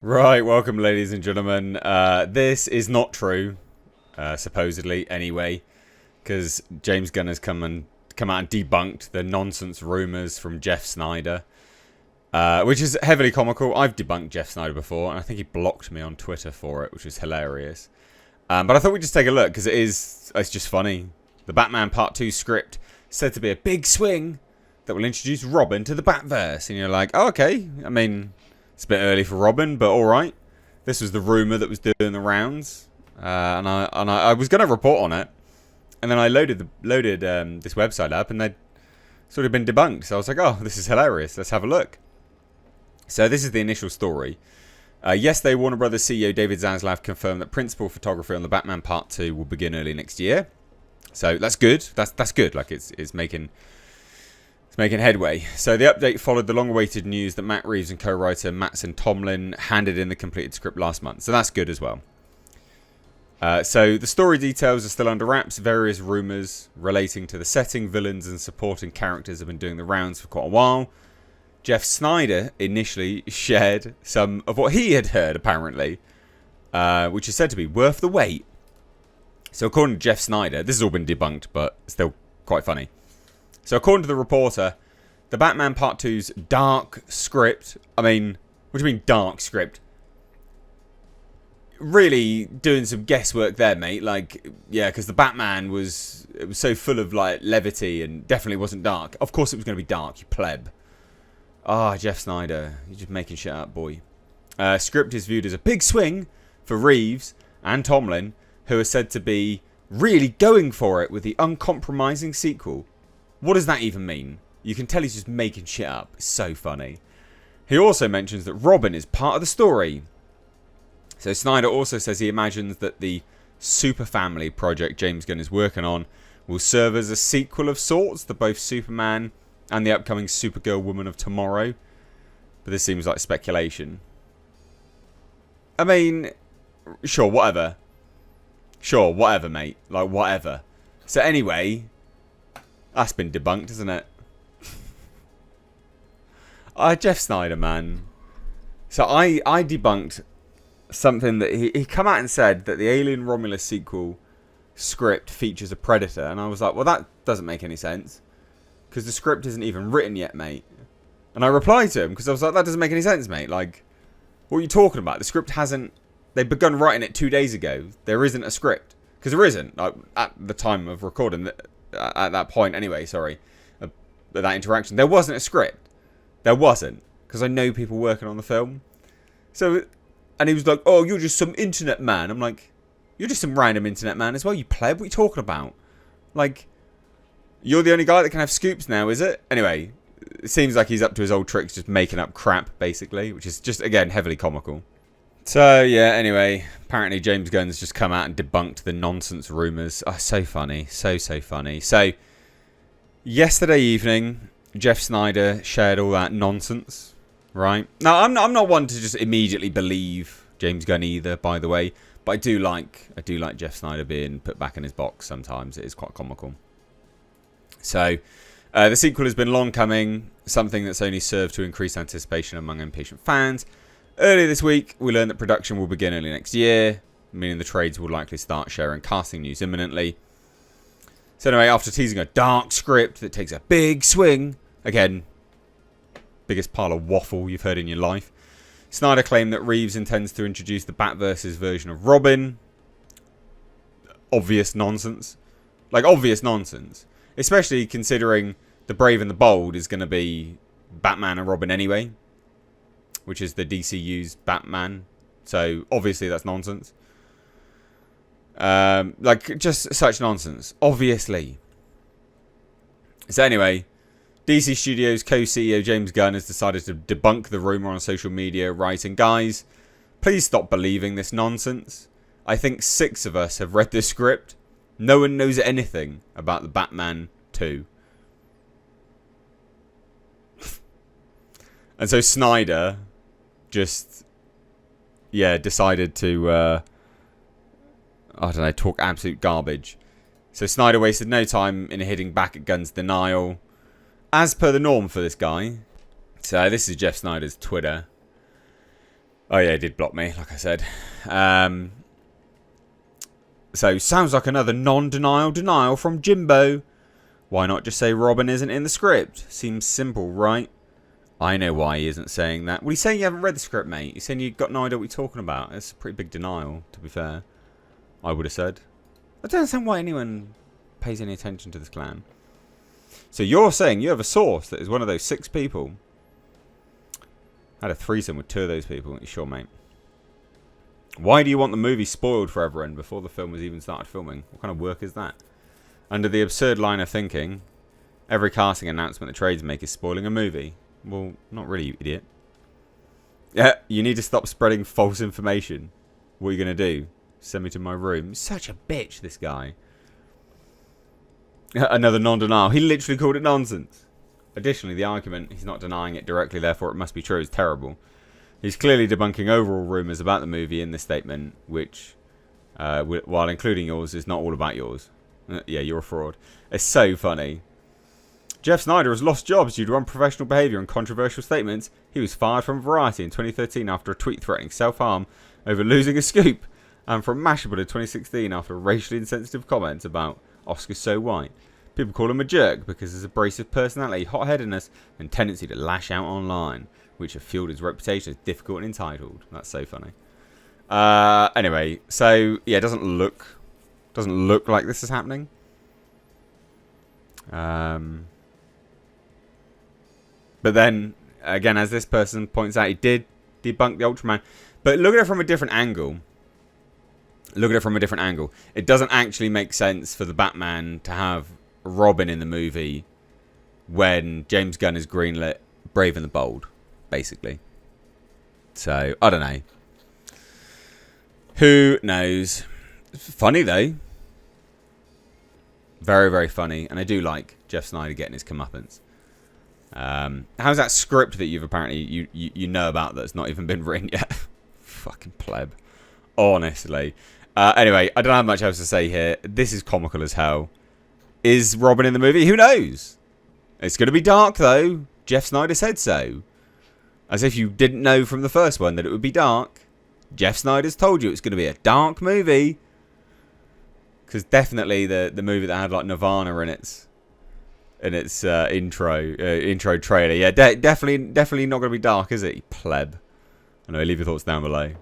Right, welcome ladies and gentlemen. This is not true, supposedly anyway, because James Gunn has come out and debunked the nonsense rumours from Jeff Sneider, which is heavily comical. I've debunked Jeff Sneider before, and I think he blocked me on Twitter for it, which was hilarious. But I thought we'd just take a look, because it's just funny. The Batman Part 2 script said to be a big swing that will introduce Robin to the Batverse, and you're like, oh, okay, I mean, it's a bit early for Robin, but all right. This was the rumor that was doing the rounds, and I was going to report on it, and then I loaded this website up, and they'd sort of been debunked. So I was like, oh, this is hilarious. Let's have a look. So this is the initial story. Yesterday, Warner Brothers CEO David Zaslav confirmed that principal photography on the Batman Part 2 will begin early next year. So that's good. That's good. Like it's making headway. So the update followed the long-awaited news that Matt Reeves and co-writer Mattson Tomlin handed in the completed script last month. So that's good as well. So the story details are still under wraps. Various rumours relating to the setting, villains and supporting characters have been doing the rounds for quite a while. Jeff Sneider initially shared some of what he had heard, apparently, which is said to be worth the wait. So according to Jeff Sneider, this has all been debunked, but still quite funny. So according to the reporter, the Batman Part 2's dark script, I mean, what do you mean dark script? Really doing some guesswork there, mate. Like, yeah, because the Batman was so full of, like, levity and definitely wasn't dark. Of course it was going to be dark, you pleb. Jeff Sneider, you're just making shit up, boy. Script is viewed as a big swing for Reeves and Tomlin, who are said to be really going for it with the uncompromising sequel. What does that even mean? You can tell he's just making shit up. It's so funny. He also mentions that Robin is part of the story. So Sneider also says he imagines that the Super Family project James Gunn is working on will serve as a sequel of sorts to both Superman and the upcoming Supergirl Woman of Tomorrow. But this seems like speculation. I mean, sure, whatever. Sure, whatever, mate. Like, whatever. So anyway, that's been debunked, isn't it? Jeff Sneider, man. So I debunked something that he come out and said that the Alien Romulus sequel script features a predator. And I was like, well, that doesn't make any sense. Because the script isn't even written yet, mate. And I replied to him because I was like, that doesn't make any sense, mate. Like, what are you talking about? The script hasn't... They've begun writing it 2 days ago. There isn't a script. Because there isn't. Like, at the time of recording... At that point, anyway, sorry. That interaction. There wasn't a script. There wasn't. Because I know people working on the film. So... And he was like, oh, you're just some internet man. I'm like, you're just some random internet man as well, you pleb. What are you talking about? Like... You're the only guy that can have scoops now, is it? Anyway, it seems like he's up to his old tricks, just making up crap, basically, which is just, again, heavily comical. So, yeah, anyway, apparently James Gunn's just come out and debunked the nonsense rumours. Oh, so funny. So funny. So, yesterday evening, Jeff Sneider shared all that nonsense, right? Now, I'm not one to just immediately believe James Gunn either, by the way, but I do like Jeff Sneider being put back in his box sometimes. It is quite comical. So, the sequel has been long coming, something that's only served to increase anticipation among impatient fans. Earlier this week, we learned that production will begin early next year, meaning the trades will likely start sharing casting news imminently. So anyway, after teasing a dark script that takes a big swing, again, biggest pile of waffle you've heard in your life, Sneider claimed that Reeves intends to introduce the Batverse's version of Robin. Obvious nonsense. Like, obvious nonsense. Especially considering The Brave and the Bold is going to be Batman and Robin anyway. Which is the DCU's Batman. So, obviously that's nonsense. Like, just such nonsense. Obviously. So anyway, DC Studios co-CEO James Gunn has decided to debunk the rumour on social media, writing, guys, please stop believing this nonsense. I think 6 of us have read this script. No one knows anything about the Batman 2. And so Sneider just, decided to, I don't know, talk absolute garbage. So Sneider wasted no time in hitting back at Gunn's denial, as per the norm for this guy. So this is Jeff Sneider's Twitter. Oh yeah, he did block me, like I said. So, sounds like another non-denial denial from Jimbo. Why not just say Robin isn't in the script? Seems simple, right? I know why he isn't saying that. Well, he's saying you haven't read the script, mate. He's saying you've got no idea what you're talking about. It's a pretty big denial, to be fair. I would have said. I don't understand why anyone pays any attention to this clan. So you're saying you have a source that is one of those 6 people. I had a threesome with 2 of those people. You sure, mate? Why do you want the movie spoiled for everyone before the film has even started filming? What kind of work is that? Under the absurd line of thinking, every casting announcement the trades make is spoiling a movie. Well, not really, you idiot. Yeah, you need to stop spreading false information. What are you going to do? Send me to my room? Such a bitch, this guy. Another non-denial. He literally called it nonsense. Additionally, the argument, he's not denying it directly, therefore it must be true, is terrible. He's clearly debunking overall rumours about the movie in this statement, which, while including yours, is not all about yours. Yeah, you're a fraud. It's so funny. Jeff Sneider has lost jobs due to unprofessional behaviour and controversial statements. He was fired from Variety in 2013 after a tweet threatening self-harm over losing a scoop, and from Mashable in 2016 after racially insensitive comments about Oscar's so white. People call him a jerk because his abrasive personality, hot-headedness, and tendency to lash out online, which have fueled his reputation as difficult and entitled. That's so funny. Anyway, so yeah, it doesn't look like this is happening. But then, again, as this person points out, he did debunk the Ultraman. But look at it from a different angle. It doesn't actually make sense for the Batman to have Robin in the movie when James Gunn has greenlit Brave and the Bold, basically. So, I don't know. Who knows? Funny, though. Very, very funny. And I do like Jeff Sneider getting his comeuppance. How's that script that you've apparently you know about that's not even been written yet? Fucking pleb. Honestly. Anyway, I don't have much else to say here. This is comical as hell. Is Robin in the movie? Who knows? It's going to be dark, though. Jeff Sneider said so. As if you didn't know from the first one that it would be dark. Jeff Snyder's told you it's going to be a dark movie. Because definitely the movie that had like Nirvana in its intro trailer. Yeah, definitely not going to be dark, is it, you pleb? Anyway, leave your thoughts down below.